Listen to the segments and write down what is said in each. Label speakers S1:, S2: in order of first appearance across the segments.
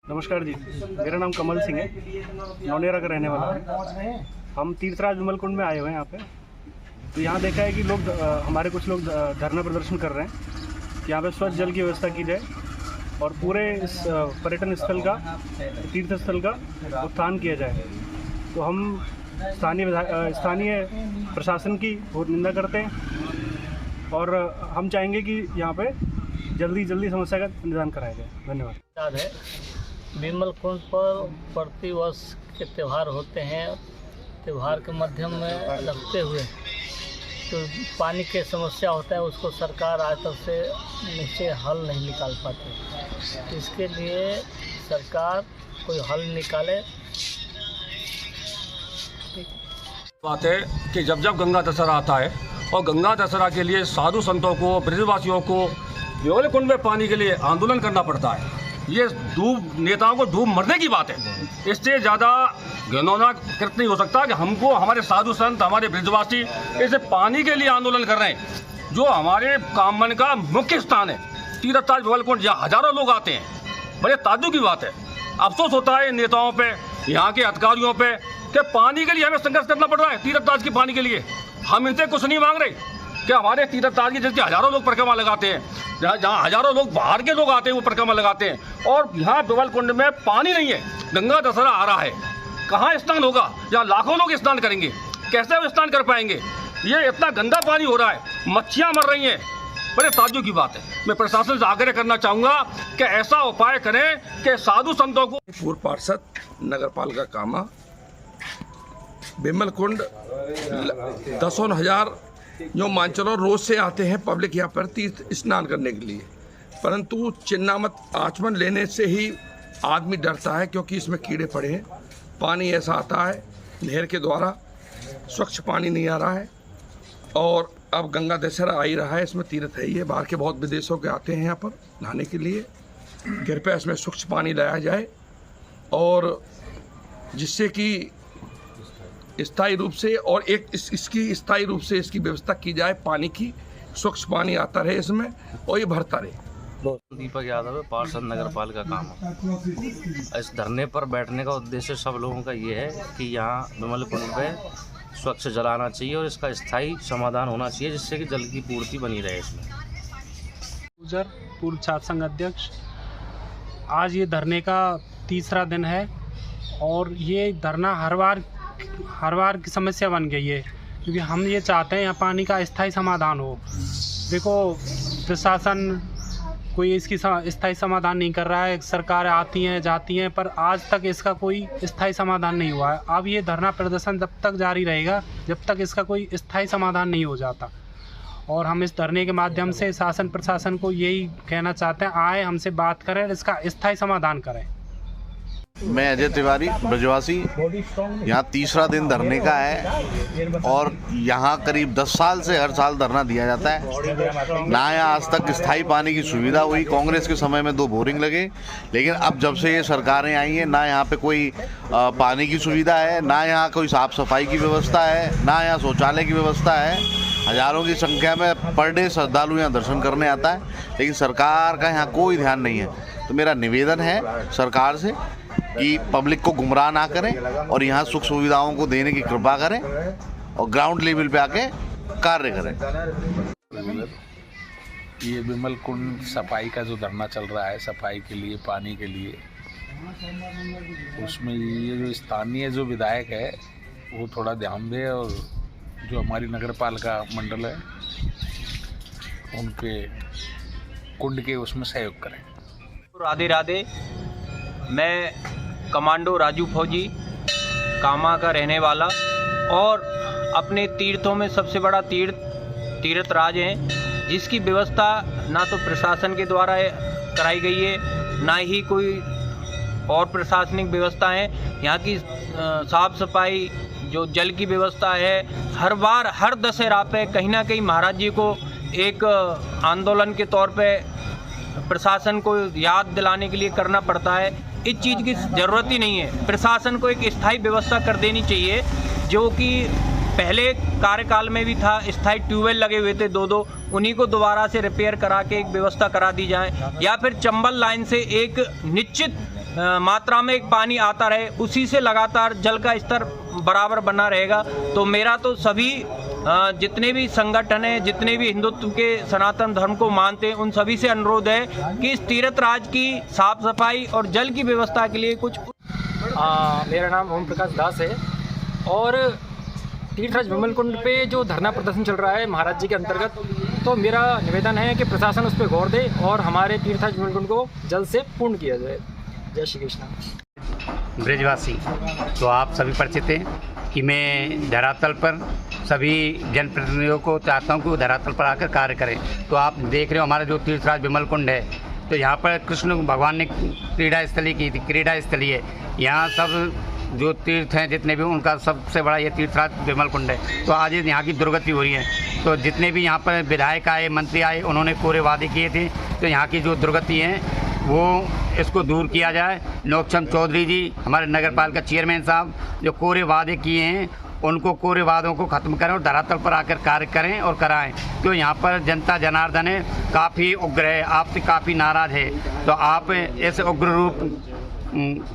S1: नमस्कार जी, मेरा नाम कमल सिंह है, नौनेरा का रहने वाला है। हम तीर्थराज विमल कुंड में आए हुए हैं यहाँ पे। तो यहाँ देखा है कि लोग हमारे कुछ लोग धरना प्रदर्शन कर रहे हैं कि यहाँ पे स्वच्छ जल की व्यवस्था की जाए और पूरे इस पर्यटन स्थल का, तीर्थ स्थल का उत्थान किया जाए। तो हम स्थानीय प्रशासन की बहुत निंदा करते हैं और हम चाहेंगे कि यहाँ पे जल्दी समस्या का निदान कराया जाए। धन्यवाद।
S2: विमल कुंड पर प्रतिवर्ष के त्यौहार होते हैं। त्यौहार के माध्यम में रखते हुए तो पानी की समस्या होता है, उसको सरकार आज तक से नीचे हल नहीं निकाल पाती। इसके लिए सरकार कोई हल निकाले।
S3: बात है कि जब गंगा दशहरा आता है और गंगा दशहरा के लिए साधु संतों को, ब्रजवासियों को विमल कुंड में पानी के लिए आंदोलन करना पड़ता है। ये नेताओं को डूब मरने की बात है। इससे ज़्यादा घिनौना कृत्य नहीं हो सकता कि हमको हमारे साधु संत, हमारे ब्रजवासी ऐसे पानी के लिए आंदोलन कर रहे हैं, जो हमारे कामन का मुख्य स्थान है। तीर्थराज विमल कुंड जहाँ हजारों लोग आते हैं, बड़े ताज्जुब की बात है। अफसोस होता है नेताओं पे, यहाँ के अधिकारियों पे, कि पानी के लिए हमें संघर्ष करना पड़ रहा है। तीर्थराज के पानी के लिए हम इनसे कुछ नहीं मांग रहे कि हमारे तीर्थराज की जैसे हजारों लोग परिक्रमा लगाते हैं, जहाँ हजारों लोग बाहर के लोग आते हैं वो परिक्रमा लगाते हैं, और यहाँ विमल कुंड में पानी नहीं है। गंगा दशहरा आ रहा है, कहाँ स्नान होगा? जहाँ लाखों लोग स्नान करेंगे, कैसे वो स्नान कर पाएंगे? ये इतना गंदा पानी हो रहा है, मच्छियाँ मर रही हैं। बड़े ताज्जुब की बात है। मैं प्रशासन से आग्रह करना चाहूँगा कि ऐसा उपाय करें कि साधु संतों को।
S4: पूर्व पार्षद नगर पालिका कामा, विमल कुंड दसों हजार जो मानचलों रोज से आते हैं पब्लिक यहाँ पर तीर्थ स्नान करने के लिए, परंतु चिन्नामत आचमन लेने से ही आदमी डरता है, क्योंकि इसमें कीड़े पड़े हैं। पानी ऐसा आता है नहर के द्वारा, स्वच्छ पानी नहीं आ रहा है। और अब गंगा दशहरा आ ही रहा है, इसमें तीर्थ है ही है। बाहर के बहुत विदेशों के आते हैं यहाँ पर नहाने के लिए। कृपया इसमें स्वच्छ पानी लाया जाए और जिससे कि स्थायी रूप से और इसकी स्थायी रूप से इसकी व्यवस्था की जाए। पानी की स्वच्छ पानी आता रहे इसमें और ये भरता रहे।
S5: दीपक यादव है, पार्षद नगर पालिका कामा। इस धरने पर बैठने का उद्देश्य सब लोगों का ये है कि यहाँ विमल कुंड पे स्वच्छ जल आना चाहिए और इसका स्थायी समाधान होना चाहिए, जिससे कि जल की पूर्ति बनी रहे इसमें।
S1: पूर्व छात्र संघ अध्यक्ष, आज ये धरने का तीसरा दिन है और ये धरना हर बार की समस्या बन गई है, क्योंकि हम ये चाहते हैं यहाँ पानी का स्थायी समाधान हो। देखो, प्रशासन कोई इसकी स्थायी समाधान नहीं कर रहा है। सरकार आती हैं जाती हैं, पर आज तक इसका कोई स्थायी समाधान नहीं हुआ है। अब ये धरना प्रदर्शन तब तक जारी रहेगा जब तक इसका कोई स्थायी समाधान नहीं हो जाता। और हम इस धरने के माध्यम से शासन प्रशासन को यही कहना चाहते हैं, आए हमसे बात करें, इसका स्थायी समाधान करें।
S6: मैं अजय तिवारी, ब्रजवासी। यहाँ तीसरा दिन धरने का है और यहाँ करीब 10 साल से हर साल धरना दिया जाता है। ना यहाँ आज तक स्थायी पानी की सुविधा हुई। कांग्रेस के समय में 2 बोरिंग लगे, लेकिन अब जब से ये सरकारें आई हैं, ना यहाँ पे कोई पानी की सुविधा है, ना यहाँ कोई साफ सफाई की व्यवस्था है, ना यहाँ शौचालय की व्यवस्था है। हजारों की संख्या में पर डे श्रद्धालु यहाँ दर्शन करने आता है, लेकिन सरकार का यहाँ कोई ध्यान नहीं है। तो मेरा निवेदन है सरकार से कि पब्लिक को गुमराह ना करें और यहाँ सुख सुविधाओं को देने की कृपा करें और ग्राउंड लेवल पे आके कार्य करें।
S7: ये विमल कुंड सफाई का जो धरना चल रहा है, सफाई के लिए, पानी के लिए, उसमें ये जो स्थानीय जो विधायक है वो थोड़ा ध्यान दे और जो हमारी नगर पालिका मंडल है उनके कुंड के उसमें सहयोग करें।
S8: राधे राधे। मैं कमांडो राजू फौजी, कामा का रहने वाला और अपने तीर्थों में सबसे बड़ा तीर्थराज है, जिसकी व्यवस्था ना तो प्रशासन के द्वारा कराई गई है, ना ही कोई और प्रशासनिक व्यवस्था है। यहाँ की साफ सफाई, जो जल की व्यवस्था है, हर बार हर दशहरा पे कहीं ना कहीं महाराज जी को एक आंदोलन के तौर पे प्रशासन को याद दिलाने के लिए करना पड़ता है। इस चीज़ की ज़रूरत ही नहीं है। प्रशासन को एक स्थायी व्यवस्था कर देनी चाहिए, जो कि पहले कार्यकाल में भी था, स्थायी ट्यूबवेल लगे हुए थे 2-2, उन्हीं को दोबारा से रिपेयर करा के एक व्यवस्था करा दी जाए, या फिर चंबल लाइन से एक निश्चित मात्रा में एक पानी आता रहे, उसी से लगातार जल का स्तर बराबर बना रहेगा। तो मेरा तो सभी जितने भी संगठन हैं, जितने भी हिंदुत्व के सनातन धर्म को मानते हैं, उन सभी से अनुरोध है कि इस तीर्थ राज की साफ सफाई और जल की व्यवस्था के लिए कुछ।
S9: मेरा नाम ओम प्रकाश दास है और तीर्थराज विमल कुंड पे जो धरना प्रदर्शन चल रहा है महाराज जी के अंतर्गत, तो मेरा निवेदन है कि प्रशासन उस पर गौर दे और हमारे तीर्थराज विमल कुंड को जल्द से पूर्ण किया जाए। जय श्री कृष्ण।
S10: ब्रजवासी तो आप सभी परिचित हैं कि मैं धरातल पर सभी जनप्रतिनिधियों को चाहता हूं कि वो धरातल पर आकर कार्य करें। तो आप देख रहे हो हमारा जो तीर्थराज विमल कुंड है, तो यहाँ पर कृष्ण भगवान ने क्रीड़ा स्थली की थी, क्रीड़ा स्थली है। यहाँ सब जो तीर्थ हैं जितने भी, उनका सबसे बड़ा ये तीर्थराज विमल कुंड है। तो आज यहाँ की दुर्गति हो रही है, तो जितने भी यहाँ पर विधायक आए, मंत्री आए, उन्होंने कोरे वादे किए थे, तो यहाँ की जो दुर्गति है वो इसको दूर किया जाए। नौक्षम चौधरी जी हमारे नगर पालिका चेयरमैन साहब जो कोरे वादे किए हैं, उनको कोरे वादों को ख़त्म करें और धरातल पर आकर कार्य करें और कराएं। तो यहाँ पर जनता जनार्दन है काफ़ी उग्र है, आपसे काफ़ी नाराज़ है। तो आप इस उग्र रूप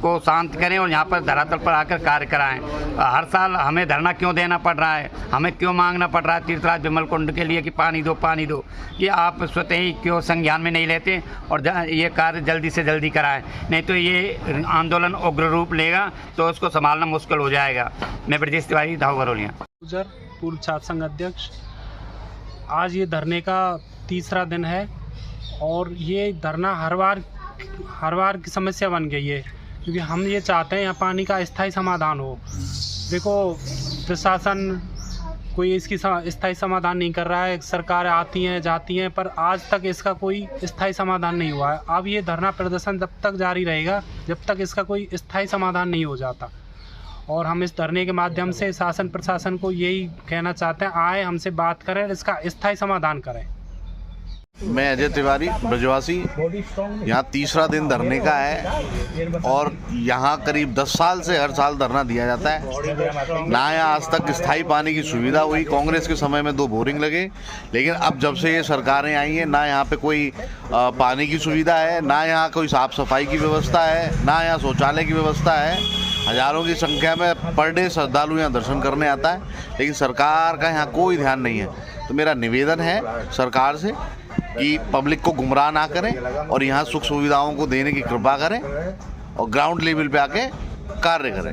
S10: को शांत करें और यहाँ पर धरातल पर आकर कार्य कराएं। हर साल हमें धरना क्यों देना पड़ रहा है, हमें क्यों मांगना पड़ रहा है तीर्थराज विमल कुंड के लिए कि पानी दो पानी दो, ये आप स्वतः ही क्यों संज्ञान में नहीं लेते और ये कार्य जल्दी से जल्दी कराएं, नहीं तो ये आंदोलन उग्र रूप लेगा तो उसको संभालना मुश्किल हो जाएगा। मैं ब्रजेश तिवारी, दाऊ गरौलिया,
S1: पूर्व छात्र संघ अध्यक्ष। आज ये धरने का तीसरा दिन है और ये धरना हर बार की समस्या बन गई है, क्योंकि हम ये चाहते हैं यहाँ पानी का स्थायी समाधान हो। देखो प्रशासन कोई इसकी स्थायी समाधान नहीं कर रहा है, सरकारें आती हैं जाती हैं, पर आज तक इसका कोई स्थायी समाधान नहीं हुआ है। अब ये धरना प्रदर्शन तब तक जारी रहेगा जब तक इसका कोई स्थायी समाधान नहीं हो जाता। और हम इस धरने के माध्यम से शासन प्रशासन को यही कहना चाहते हैं, आए हमसे बात करें, इसका स्थायी समाधान करें।
S6: मैं अजय तिवारी, ब्रजवासी। यहाँ तीसरा दिन धरने का है और यहाँ करीब 10 साल से हर साल धरना दिया जाता है। ना यहाँ आज तक स्थायी पानी की सुविधा हुई। कांग्रेस के समय में 2 बोरिंग लगे, लेकिन अब जब से ये सरकारें आई हैं, ना यहाँ पे कोई पानी की सुविधा है, ना यहाँ कोई साफ सफाई की व्यवस्था है, ना यहाँ शौचालय की व्यवस्था है। हज़ारों की संख्या में पर डे श्रद्धालु यहाँ दर्शन करने आता है, लेकिन सरकार का यहाँ कोई ध्यान नहीं है। तो मेरा निवेदन है सरकार से कि पब्लिक को गुमराह ना करें और यहाँ सुख सुविधाओं को देने की कृपा करें और ग्राउंड लेवल पे आके कार्य करें।